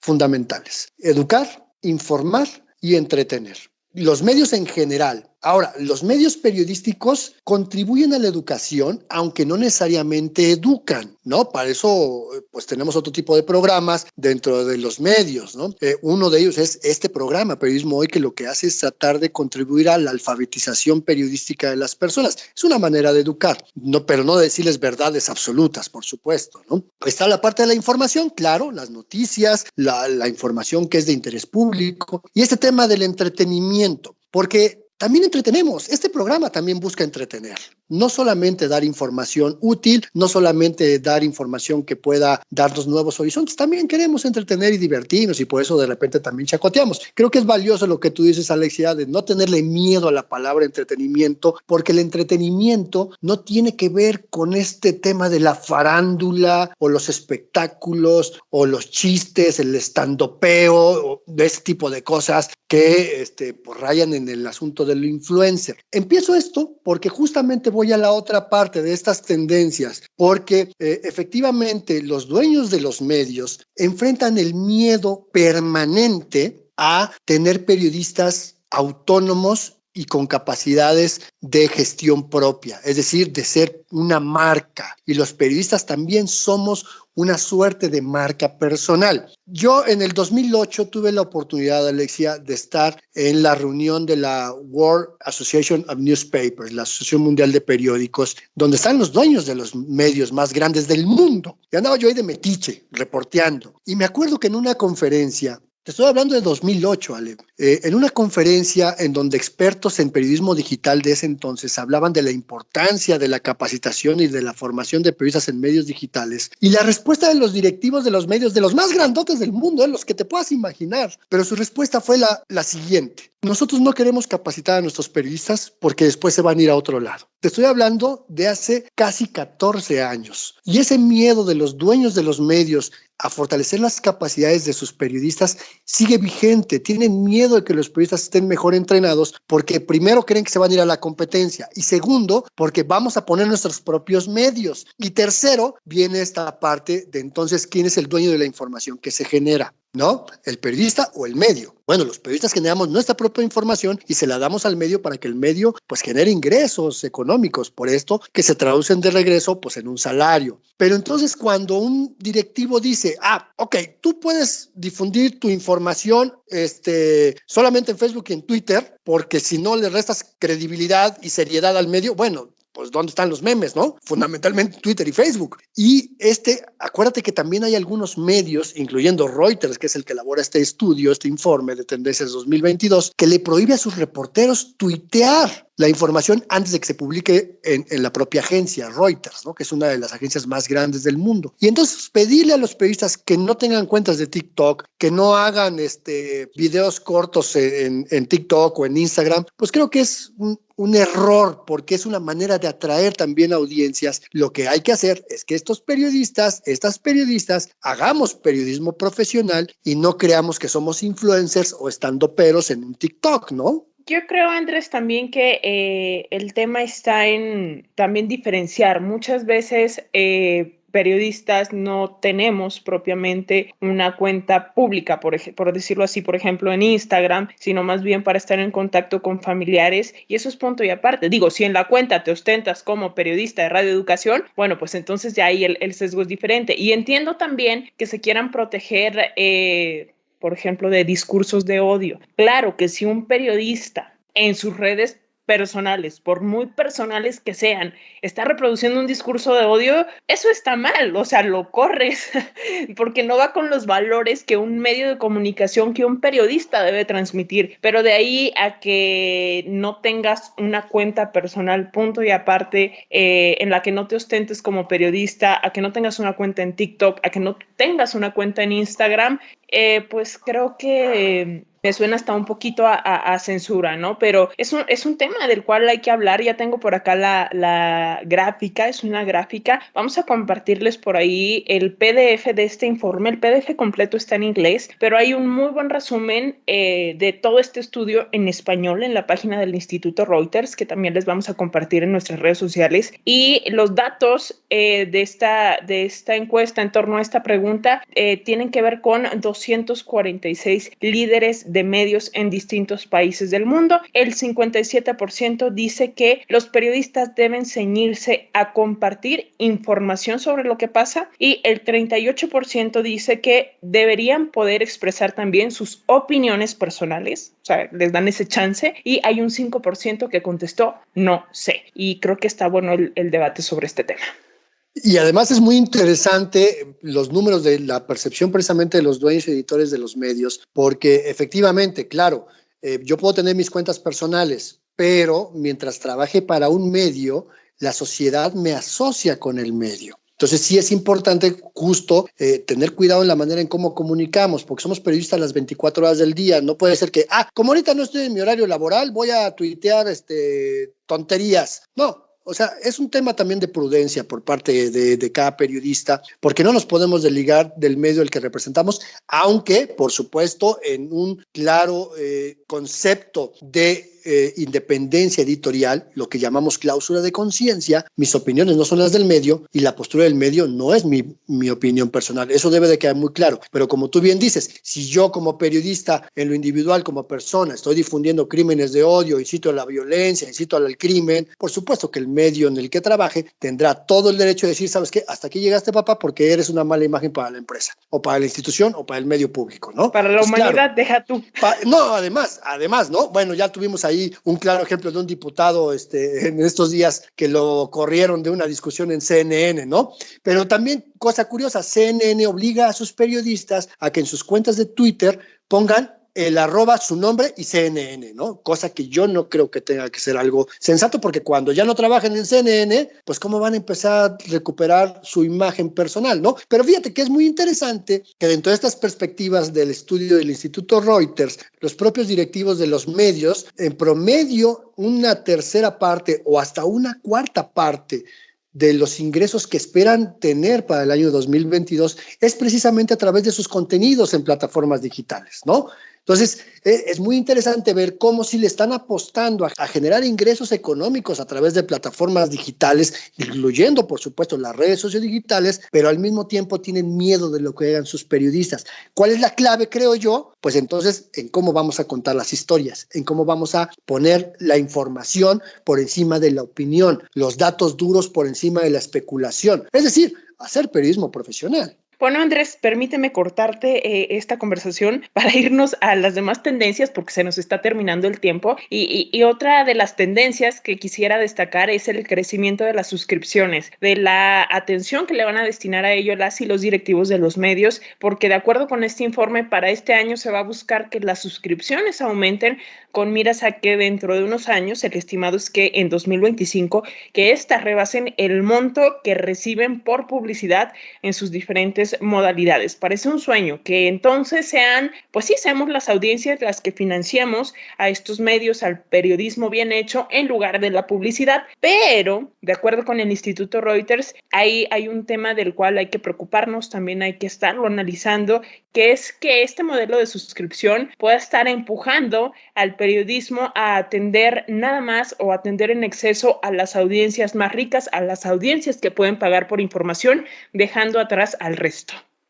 educar, informar y entretener. Los medios en general. Ahora, los medios periodísticos contribuyen a la educación, aunque no necesariamente educan, ¿no? Para eso, pues tenemos otro tipo de programas dentro de los medios, ¿no? Uno de ellos es este programa, Periodismo Hoy, que lo que hace es tratar de contribuir a la alfabetización periodística de las personas. Es una manera de educar, pero no de decirles verdades absolutas, por supuesto, ¿no? Está la parte de la información, claro, las noticias, la información que es de interés público, y este tema del entretenimiento, porque también entretenemos. Este programa también busca entretener. no solamente dar información útil, no solamente dar información que pueda darnos nuevos horizontes, también queremos entretener y divertirnos y por eso de repente también chacoteamos. Creo que es valioso lo que tú dices, Alexia, de no tenerle miedo a la palabra entretenimiento, porque el entretenimiento no tiene que ver con este tema de la farándula o los espectáculos o los chistes, el estandopeo o de ese tipo de cosas que pues rayan en el asunto del influencer. Empiezo esto porque justamente voy a la otra parte de estas tendencias, porque efectivamente los dueños de los medios enfrentan el miedo permanente a tener periodistas autónomos y con capacidades de gestión propia, es decir, de ser una marca. Y los periodistas también somos una suerte de marca personal. Yo en el 2008 tuve la oportunidad, Alexia, de estar en la reunión de la World Association of Newspapers, la Asociación Mundial de Periódicos, donde están los dueños de los medios más grandes del mundo. Y andaba yo ahí de metiche, reporteando. Y me acuerdo que en una conferencia, te estoy hablando de 2008, Ale. En una conferencia en donde expertos en periodismo digital de ese entonces hablaban de la importancia de la capacitación y de la formación de periodistas en medios digitales, y la respuesta de los directivos de los medios, de los más grandotes del mundo, los que te puedas imaginar, pero su respuesta fue la siguiente: nosotros no queremos capacitar a nuestros periodistas porque después se van a ir a otro lado. Te estoy hablando de hace casi 14 años. Y ese miedo de los dueños de los medios a fortalecer las capacidades de sus periodistas sigue vigente. Tienen miedo de que los periodistas estén mejor entrenados porque primero creen que se van a ir a la competencia y segundo porque vamos a poner nuestros propios medios y tercero viene esta parte de entonces quién es el dueño de la información que se genera, ¿no? ¿El periodista o el medio? Bueno, los periodistas generamos nuestra propia información y se la damos al medio para que el medio pues genere ingresos económicos, por esto que se traducen de regreso pues en un salario. Pero entonces cuando un directivo dice, ok, tú puedes difundir tu información solamente en Facebook y en Twitter, porque si no le restas credibilidad y seriedad al medio, bueno, pues ¿dónde están los memes, no? Fundamentalmente Twitter y Facebook. Y acuérdate que también hay algunos medios, incluyendo Reuters, que es el que elabora este estudio, este informe de tendencias 2022, que le prohíbe a sus reporteros tuitear la información antes de que se publique en la propia agencia, Reuters, ¿no? Que es una de las agencias más grandes del mundo. Y entonces pedirle a los periodistas que no tengan cuentas de TikTok, que no hagan videos cortos en TikTok o en Instagram, pues creo que es un error, porque es una manera de atraer también audiencias. Lo que hay que hacer es que estas periodistas, hagamos periodismo profesional y no creamos que somos influencers o estandoperos en un TikTok, ¿no? Yo creo, Andrés, también que el tema está en también diferenciar. Muchas veces periodistas no tenemos propiamente una cuenta pública, por decirlo así, por ejemplo, en Instagram, sino más bien para estar en contacto con familiares, y eso es punto y aparte. Digo, si en la cuenta te ostentas como periodista de Radio Educación, bueno, pues entonces ya ahí el sesgo es diferente. Y entiendo también que se quieran proteger por ejemplo, de discursos de odio. Claro que si un periodista en sus redes personales, por muy personales que sean, está reproduciendo un discurso de odio, eso está mal, o sea, lo corres, porque no va con los valores que un medio de comunicación, que un periodista debe transmitir, pero de ahí a que no tengas una cuenta personal, punto y aparte, en la que no te ostentes como periodista, a que no tengas una cuenta en TikTok, a que no tengas una cuenta en Instagram, pues creo que me suena hasta un poquito a censura, ¿no? Pero es un tema del cual hay que hablar. Ya tengo por acá la gráfica, es una gráfica. Vamos a compartirles por ahí el PDF de este informe. El PDF completo está en inglés, pero hay un muy buen resumen de todo este estudio en español en la página del Instituto Reuters, que también les vamos a compartir en nuestras redes sociales. Y los datos de esta encuesta en torno a esta pregunta tienen que ver con 246 líderes de medios en distintos países del mundo. El 57% dice que los periodistas deben ceñirse a compartir información sobre lo que pasa y el 38% dice que deberían poder expresar también sus opiniones personales, o sea, les dan ese chance, y hay un 5% que contestó no sé, y creo que está bueno el debate sobre este tema. Y además es muy interesante los números de la percepción precisamente de los dueños y editores de los medios, porque efectivamente, claro, yo puedo tener mis cuentas personales, pero mientras trabaje para un medio, la sociedad me asocia con el medio. Entonces sí es importante justo tener cuidado en la manera en cómo comunicamos, porque somos periodistas las 24 horas del día. No puede ser que, como ahorita no estoy en mi horario laboral, voy a tuitear tonterías. No. O sea, es un tema también de prudencia por parte de cada periodista, porque no nos podemos desligar del medio al que representamos, aunque, por supuesto, en un claro concepto de independencia editorial, lo que llamamos cláusula de conciencia, mis opiniones no son las del medio y la postura del medio no es mi opinión personal. Eso debe de quedar muy claro. Pero como tú bien dices, si yo como periodista, en lo individual, como persona, estoy difundiendo crímenes de odio, incito a la violencia, incito al crimen, por supuesto que el medio en el que trabaje tendrá todo el derecho de decir, ¿sabes qué? Hasta aquí llegaste, papá, porque eres una mala imagen para la empresa, o para la institución, o para el medio público, ¿no? Para la humanidad, claro, deja tú. No, además, ¿no? Bueno, ya tuvimos ahí un claro ejemplo de un diputado en estos días que lo corrieron de una discusión en CNN, ¿no? Pero también, cosa curiosa, CNN obliga a sus periodistas a que en sus cuentas de Twitter pongan el @ su nombre y CNN, ¿no? Cosa que yo no creo que tenga que ser algo sensato, porque cuando ya no trabajan en CNN, pues cómo van a empezar a recuperar su imagen personal, ¿no? Pero fíjate que es muy interesante que dentro de estas perspectivas del estudio del Instituto Reuters, los propios directivos de los medios, en promedio, una tercera parte o hasta una cuarta parte de los ingresos que esperan tener para el año 2022 es precisamente a través de sus contenidos en plataformas digitales, ¿no? Entonces, es muy interesante ver cómo si le están apostando a generar ingresos económicos a través de plataformas digitales, incluyendo, por supuesto, las redes sociodigitales, pero al mismo tiempo tienen miedo de lo que hagan sus periodistas. ¿Cuál es la clave, creo yo? Pues entonces, en cómo vamos a contar las historias, en cómo vamos a poner la información por encima de la opinión, los datos duros por encima de la especulación. Es decir, hacer periodismo profesional. Bueno, Andrés, permíteme cortarte esta conversación para irnos a las demás tendencias porque se nos está terminando el tiempo y otra de las tendencias que quisiera destacar es el crecimiento de las suscripciones, de la atención que le van a destinar a ello las y los directivos de los medios, porque de acuerdo con este informe, para este año se va a buscar que las suscripciones aumenten con miras a que dentro de unos años, el estimado es que en 2025, que estas rebasen el monto que reciben por publicidad en sus diferentes modalidades. Parece un sueño que entonces seamos las audiencias las que financiamos a estos medios, al periodismo bien hecho en lugar de la publicidad, pero de acuerdo con el Instituto Reuters hay un tema del cual hay que preocuparnos, también hay que estarlo analizando, que es que este modelo de suscripción pueda estar empujando al periodismo a atender nada más o atender en exceso a las audiencias más ricas, a las audiencias que pueden pagar por información, dejando atrás al resto.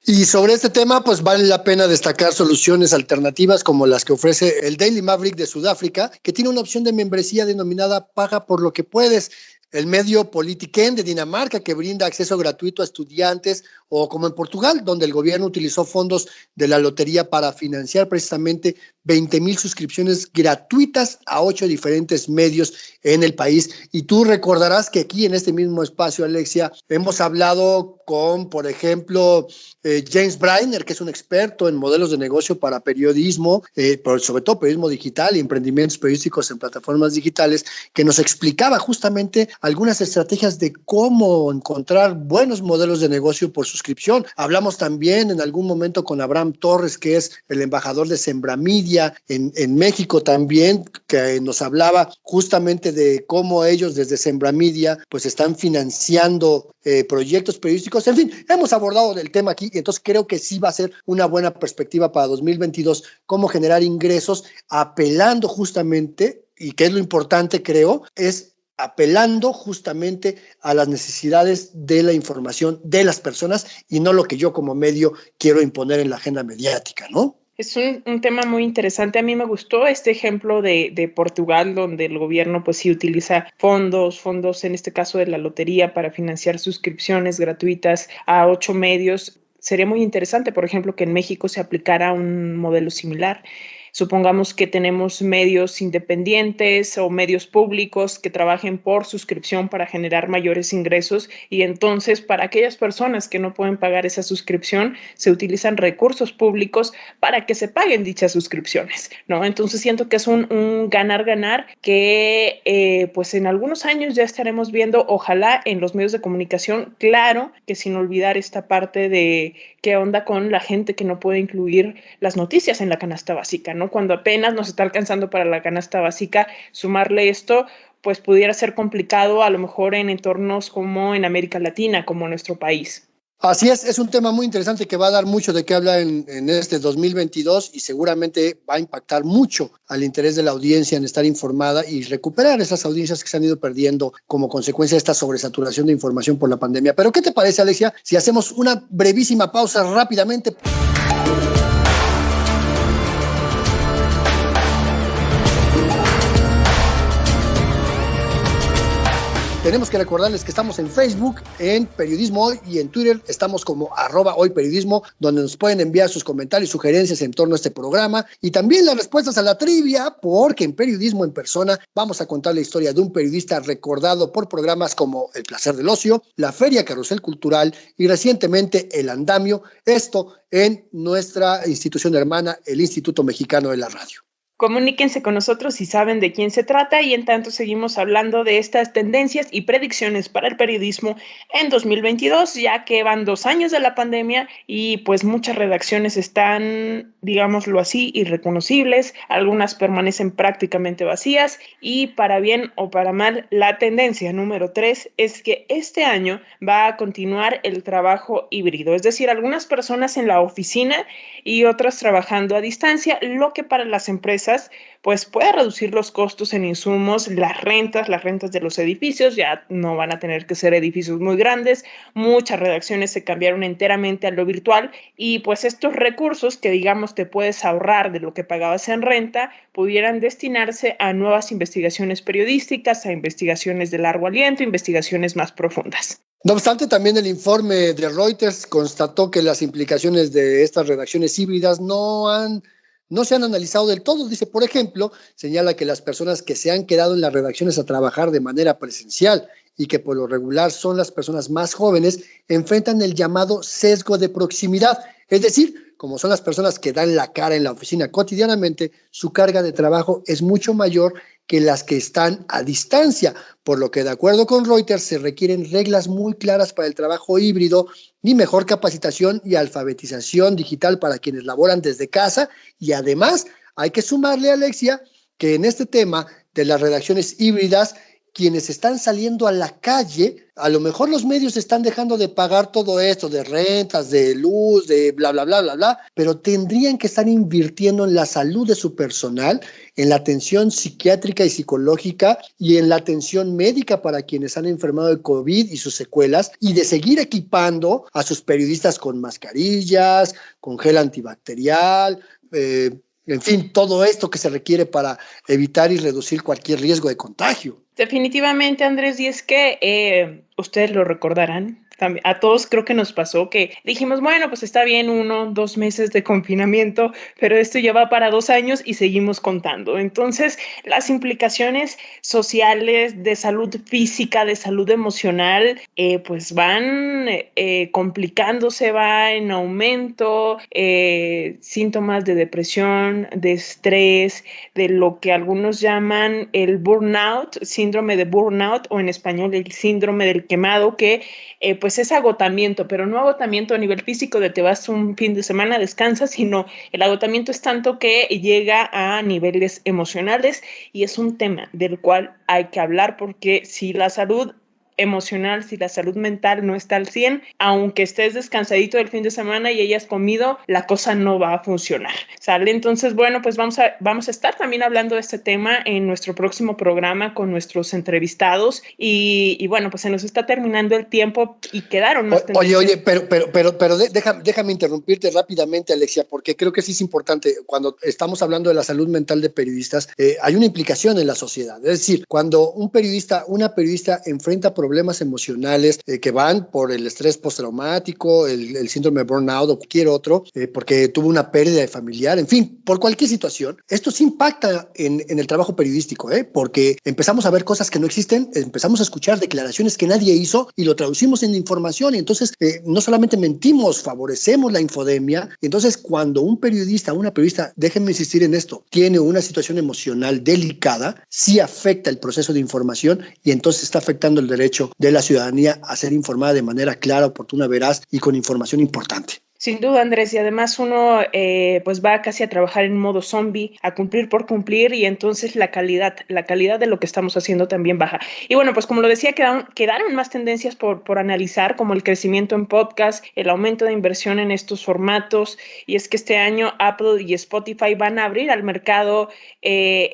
Y sobre este tema, pues vale la pena destacar soluciones alternativas como las que ofrece el Daily Maverick de Sudáfrica, que tiene una opción de membresía denominada Paga por lo que puedes. El medio Politiken de Dinamarca, que brinda acceso gratuito a estudiantes, o como en Portugal, donde el gobierno utilizó fondos de la lotería para financiar precisamente 20,000 suscripciones gratuitas a 8 diferentes medios en el país. Y tú recordarás que aquí en este mismo espacio, Alexia, hemos hablado con, por ejemplo, James Brainer, que es un experto en modelos de negocio para periodismo, sobre todo periodismo digital y emprendimientos periodísticos en plataformas digitales, que nos explicaba justamente algunas estrategias de cómo encontrar buenos modelos de negocio por suscripción. Hablamos también en algún momento con Abraham Torres, que es el embajador de Sembramedia en México también, que nos hablaba justamente de cómo ellos desde Sembramedia pues están financiando proyectos periodísticos. En fin, hemos abordado el tema aquí y entonces creo que sí va a ser una buena perspectiva para 2022 cómo generar ingresos apelando justamente, y que es lo importante creo, es apelando justamente a las necesidades de la información de las personas y no lo que yo como medio quiero imponer en la agenda mediática, ¿no? Es un tema muy interesante. A mí me gustó este ejemplo de Portugal, donde el gobierno pues sí utiliza fondos, en este caso de la lotería, para financiar suscripciones gratuitas a 8 medios. Sería muy interesante, por ejemplo, que en México se aplicara un modelo similar. supongamos que tenemos medios independientes o medios públicos que trabajen por suscripción para generar mayores ingresos, y entonces para aquellas personas que no pueden pagar esa suscripción se utilizan recursos públicos para que se paguen dichas suscripciones, ¿no? Entonces siento que es un ganar-ganar que pues en algunos años ya estaremos viendo, ojalá en los medios de comunicación, claro que sin olvidar esta parte de qué onda con la gente que no puede incluir las noticias en la canasta básica, ¿no? Cuando apenas nos está alcanzando para la canasta básica, sumarle esto pues pudiera ser complicado a lo mejor en entornos como en América Latina, como nuestro país. Así es un tema muy interesante que va a dar mucho de qué hablar en este 2022 y seguramente va a impactar mucho al interés de la audiencia en estar informada y recuperar esas audiencias que se han ido perdiendo como consecuencia de esta sobresaturación de información por la pandemia. Pero ¿qué te parece, Alexia, si hacemos una brevísima pausa rápidamente? Tenemos que recordarles que estamos en Facebook, en Periodismo Hoy, y en Twitter estamos como @hoyperiodismo, donde nos pueden enviar sus comentarios y sugerencias en torno a este programa y también las respuestas a la trivia, porque en Periodismo en Persona vamos a contar la historia de un periodista recordado por programas como El Placer del Ocio, la Feria Carrusel Cultural y recientemente El Andamio, esto en nuestra institución hermana, el Instituto Mexicano de la Radio. Comuníquense con nosotros si saben de quién se trata, y en tanto seguimos hablando de estas tendencias y predicciones para el periodismo en 2022, ya que van 2 años de la pandemia y pues muchas redacciones están, digámoslo así, irreconocibles, algunas permanecen prácticamente vacías, y para bien o para mal, la tendencia número 3 es que este año va a continuar el trabajo híbrido, es decir, algunas personas en la oficina y otras trabajando a distancia, lo que para las empresas pues puede reducir los costos en insumos, las rentas de los edificios, ya no van a tener que ser edificios muy grandes, muchas redacciones se cambiaron enteramente a lo virtual, y pues estos recursos que digamos te puedes ahorrar de lo que pagabas en renta, pudieran destinarse a nuevas investigaciones periodísticas, a investigaciones de largo aliento, investigaciones más profundas. No obstante, también el informe de Reuters constató que las implicaciones de estas redacciones híbridas no se han analizado del todo. Dice, por ejemplo, señala que las personas que se han quedado en las redacciones a trabajar de manera presencial y que por lo regular son las personas más jóvenes, enfrentan el llamado sesgo de proximidad. Es decir, como son las personas que dan la cara en la oficina cotidianamente, su carga de trabajo es mucho mayor que las que están a distancia, por lo que de acuerdo con Reuters se requieren reglas muy claras para el trabajo híbrido y mejor capacitación y alfabetización digital para quienes laboran desde casa, y además hay que sumarle, Alexia, que en este tema de las redacciones híbridas, quienes están saliendo a la calle, a lo mejor los medios están dejando de pagar todo esto de rentas, de luz, de bla, bla, bla, bla, bla, pero tendrían que estar invirtiendo en la salud de su personal, en la atención psiquiátrica y psicológica y en la atención médica para quienes han enfermado de COVID y sus secuelas, y de seguir equipando a sus periodistas con mascarillas, con gel antibacterial, en fin, todo esto que se requiere para evitar y reducir cualquier riesgo de contagio. Definitivamente, Andrés, y es que ustedes lo recordarán, a todos creo que nos pasó que dijimos, bueno, pues está bien 1, 2 meses de confinamiento, pero esto ya va para 2 años y seguimos contando. Entonces, las implicaciones sociales, de salud física, de salud emocional, pues van complicándose, va en aumento, síntomas de depresión, de estrés, de lo que algunos llaman el burnout, síndrome de burnout, o en español el síndrome del quemado, que pues es agotamiento, pero no agotamiento a nivel físico de te vas un fin de semana, descansas, sino el agotamiento es tanto que llega a niveles emocionales, y es un tema del cual hay que hablar, porque si la salud emocional, si la salud mental no está al 100, aunque estés descansadito del fin de semana y hayas comido, la cosa no va a funcionar, ¿sale? Entonces, bueno, pues vamos a estar también hablando de este tema en nuestro próximo programa con nuestros entrevistados, y bueno, pues se nos está terminando el tiempo y quedaron más tendencias. Oye, pero déjame interrumpirte rápidamente, Alexia, porque creo que sí es importante. Cuando estamos hablando de la salud mental de periodistas, hay una implicación en la sociedad. Es decir, cuando una periodista enfrenta problemas problemas emocionales que van por el estrés postraumático, el síndrome de burnout o cualquier otro, porque tuvo una pérdida de familiar, en fin, por cualquier situación. Esto sí impacta en el trabajo periodístico, porque empezamos a ver cosas que no existen, empezamos a escuchar declaraciones que nadie hizo y lo traducimos en información, y entonces no solamente mentimos, favorecemos la infodemia. Y entonces cuando un periodista, una periodista, déjenme insistir en esto, tiene una situación emocional delicada, sí afecta el proceso de información y entonces está afectando el derecho de la ciudadanía a ser informada de manera clara, oportuna, veraz y con información importante. Sin duda, Andrés, y además uno pues va casi a trabajar en modo zombie, a cumplir por cumplir, y entonces la calidad de lo que estamos haciendo también baja. Y bueno, pues como lo decía, quedaron más tendencias por analizar, como el crecimiento en podcast, el aumento de inversión en estos formatos, y es que este año Apple y Spotify van a abrir al mercado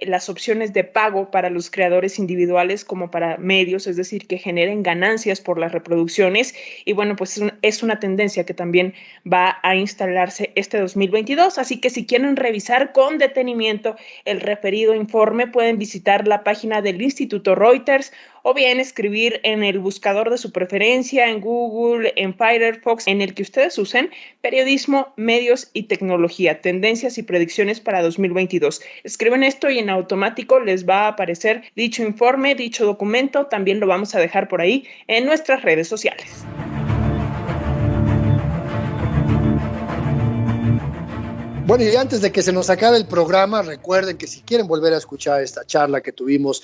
las opciones de pago para los creadores individuales como para medios, es decir, que generen ganancias por las reproducciones, y bueno, pues es una tendencia que también va a instalarse este 2022, así que si quieren revisar con detenimiento el referido informe, pueden visitar la página del Instituto Reuters o bien escribir en el buscador de su preferencia, en Google, en Firefox, en el que ustedes usen, periodismo, medios y tecnología, tendencias y predicciones para 2022. Escriben esto y en automático les va a aparecer dicho informe, dicho documento. También lo vamos a dejar por ahí en nuestras redes sociales. Bueno, y antes de que se nos acabe el programa, recuerden que si quieren volver a escuchar esta charla que tuvimos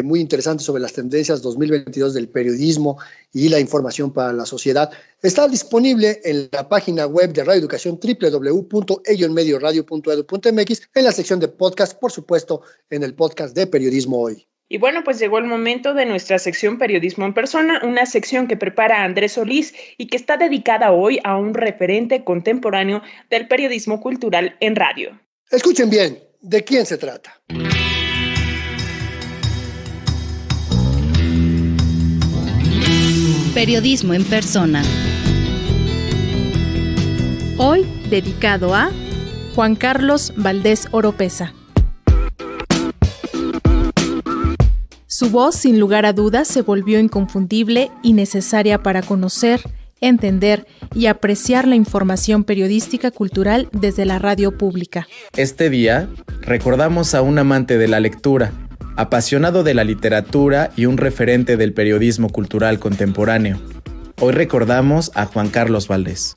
muy interesante sobre las tendencias 2022 del periodismo y la información para la sociedad, está disponible en la página web de Radio Educación, www.elloenmedioradio.edu.mx, en la sección de podcast, por supuesto, en el podcast de Periodismo Hoy. Y bueno, pues llegó el momento de nuestra sección Periodismo en Persona, una sección que prepara Andrés Solís y que está dedicada hoy a un referente contemporáneo del periodismo cultural en radio. Escuchen bien, ¿de quién se trata? Periodismo en Persona. Hoy dedicado a Juan Carlos Valdés Oropeza. Su voz, sin lugar a dudas, se volvió inconfundible y necesaria para conocer, entender y apreciar la información periodística cultural desde la radio pública. Este día recordamos a un amante de la lectura, apasionado de la literatura y un referente del periodismo cultural contemporáneo. Hoy recordamos a Juan Carlos Valdés.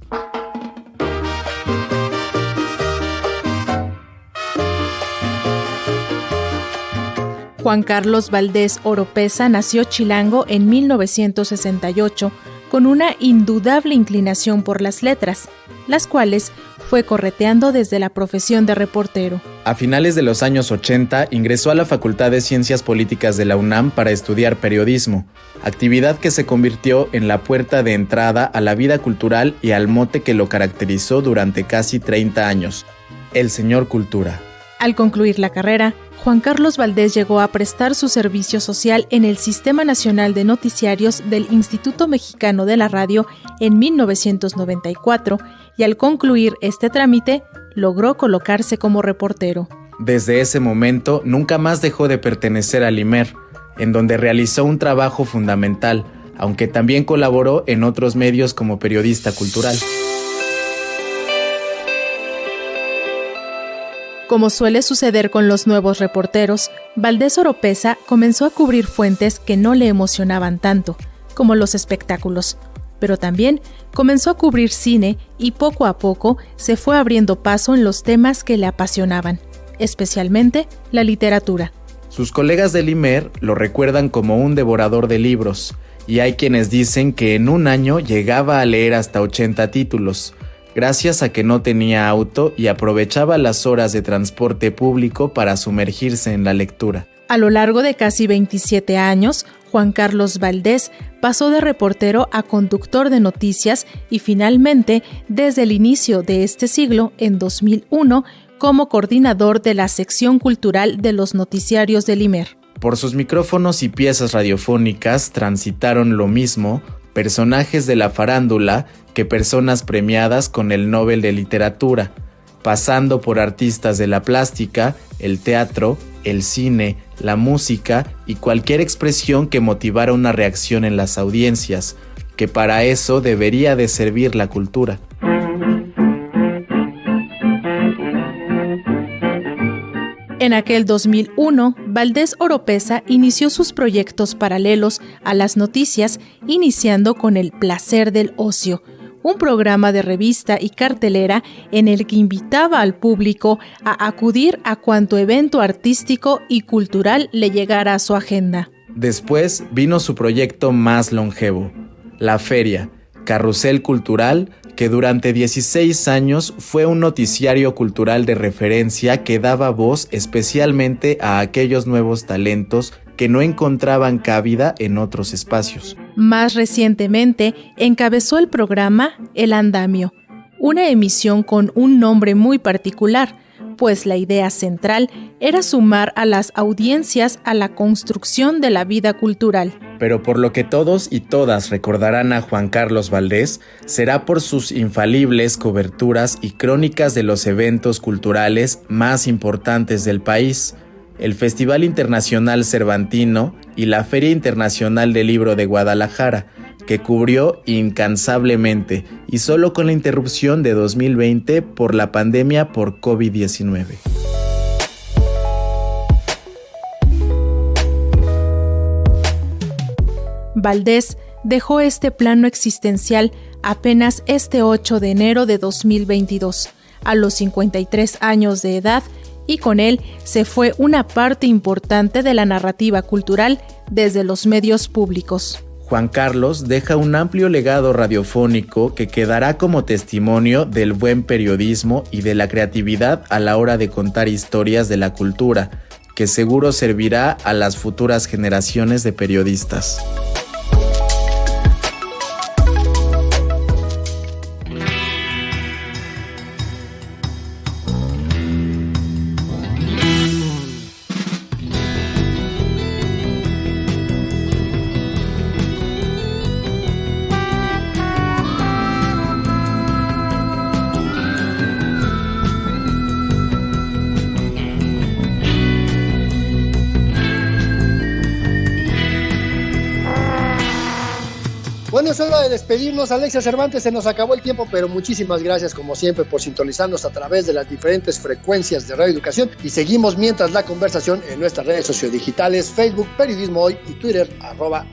Juan Carlos Valdés Oropeza nació chilango en 1968 con una indudable inclinación por las letras, las cuales fue correteando desde la profesión de reportero. A finales de los años 80 ingresó a la Facultad de Ciencias Políticas de la UNAM para estudiar periodismo, actividad que se convirtió en la puerta de entrada a la vida cultural y al mote que lo caracterizó durante casi 30 años, el señor Cultura. Al concluir la carrera, Juan Carlos Valdés llegó a prestar su servicio social en el Sistema Nacional de Noticiarios del Instituto Mexicano de la Radio en 1994 y al concluir este trámite, logró colocarse como reportero. Desde ese momento, nunca más dejó de pertenecer al IMER, en donde realizó un trabajo fundamental, aunque también colaboró en otros medios como periodista cultural. Como suele suceder con los nuevos reporteros, Valdés Oropeza comenzó a cubrir fuentes que no le emocionaban tanto, como los espectáculos, pero también comenzó a cubrir cine y poco a poco se fue abriendo paso en los temas que le apasionaban, especialmente la literatura. Sus colegas del IMER lo recuerdan como un devorador de libros, y hay quienes dicen que en un año llegaba a leer hasta 80 títulos, gracias a que no tenía auto y aprovechaba las horas de transporte público para sumergirse en la lectura. A lo largo de casi 27 años, Juan Carlos Valdés pasó de reportero a conductor de noticias y finalmente, desde el inicio de este siglo, en 2001, como coordinador de la sección cultural de los noticiarios del IMER. Por sus micrófonos y piezas radiofónicas transitaron lo mismo personajes de la farándula que personas premiadas con el Nobel de Literatura, pasando por artistas de la plástica, el teatro, el cine, la música y cualquier expresión que motivara una reacción en las audiencias, que para eso debería de servir la cultura. En aquel 2001, Valdés Oropeza inició sus proyectos paralelos a las noticias, iniciando con El Placer del Ocio, un programa de revista y cartelera en el que invitaba al público a acudir a cuanto evento artístico y cultural le llegara a su agenda. Después vino su proyecto más longevo, La Feria, carrusel cultural, que durante 16 años fue un noticiario cultural de referencia que daba voz especialmente a aquellos nuevos talentos que no encontraban cabida en otros espacios. Más recientemente, encabezó el programa El Andamio, una emisión con un nombre muy particular, pues la idea central era sumar a las audiencias a la construcción de la vida cultural. Pero por lo que todos y todas recordarán a Juan Carlos Valdés, será por sus infalibles coberturas y crónicas de los eventos culturales más importantes del país, el Festival Internacional Cervantino y la Feria Internacional del Libro de Guadalajara, que cubrió incansablemente y solo con la interrupción de 2020 por la pandemia por COVID-19. Valdés dejó este plano existencial apenas este 8 de enero de 2022, a los 53 años de edad, y con él se fue una parte importante de la narrativa cultural desde los medios públicos. Juan Carlos deja un amplio legado radiofónico que quedará como testimonio del buen periodismo y de la creatividad a la hora de contar historias de la cultura, que seguro servirá a las futuras generaciones de periodistas. Bueno, es hora de despedirnos. Alexia Cervantes, se nos acabó el tiempo, pero muchísimas gracias como siempre por sintonizarnos a través de las diferentes frecuencias de Radio Educación, y seguimos mientras la conversación en nuestras redes sociodigitales, Facebook, Periodismo Hoy, y Twitter,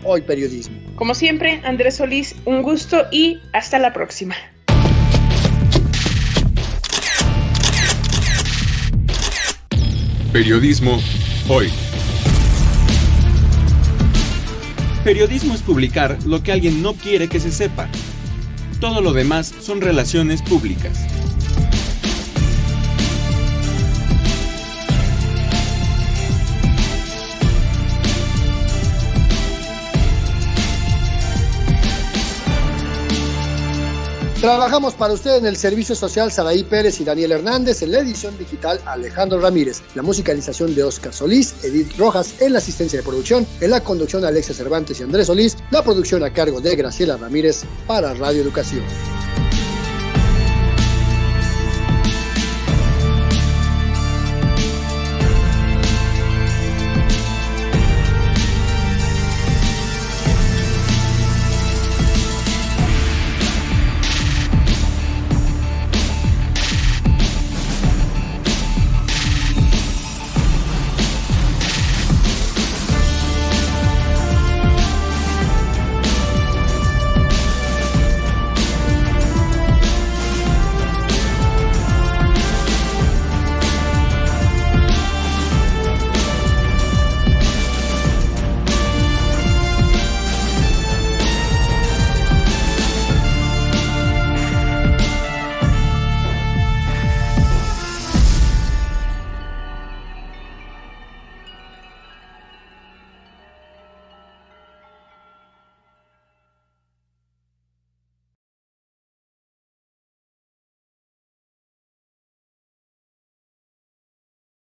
@hoyperiodismo. Como siempre, Andrés Solís, un gusto y hasta la próxima. Periodismo Hoy. Periodismo es publicar lo que alguien no quiere que se sepa. Todo lo demás son relaciones públicas. Trabajamos para usted en el servicio social Saraí Pérez y Daniel Hernández, en la edición digital Alejandro Ramírez, la musicalización de Oscar Solís, Edith Rojas, en la asistencia de producción, en la conducción Alexia Cervantes y Andrés Solís, la producción a cargo de Graciela Ramírez para Radio Educación.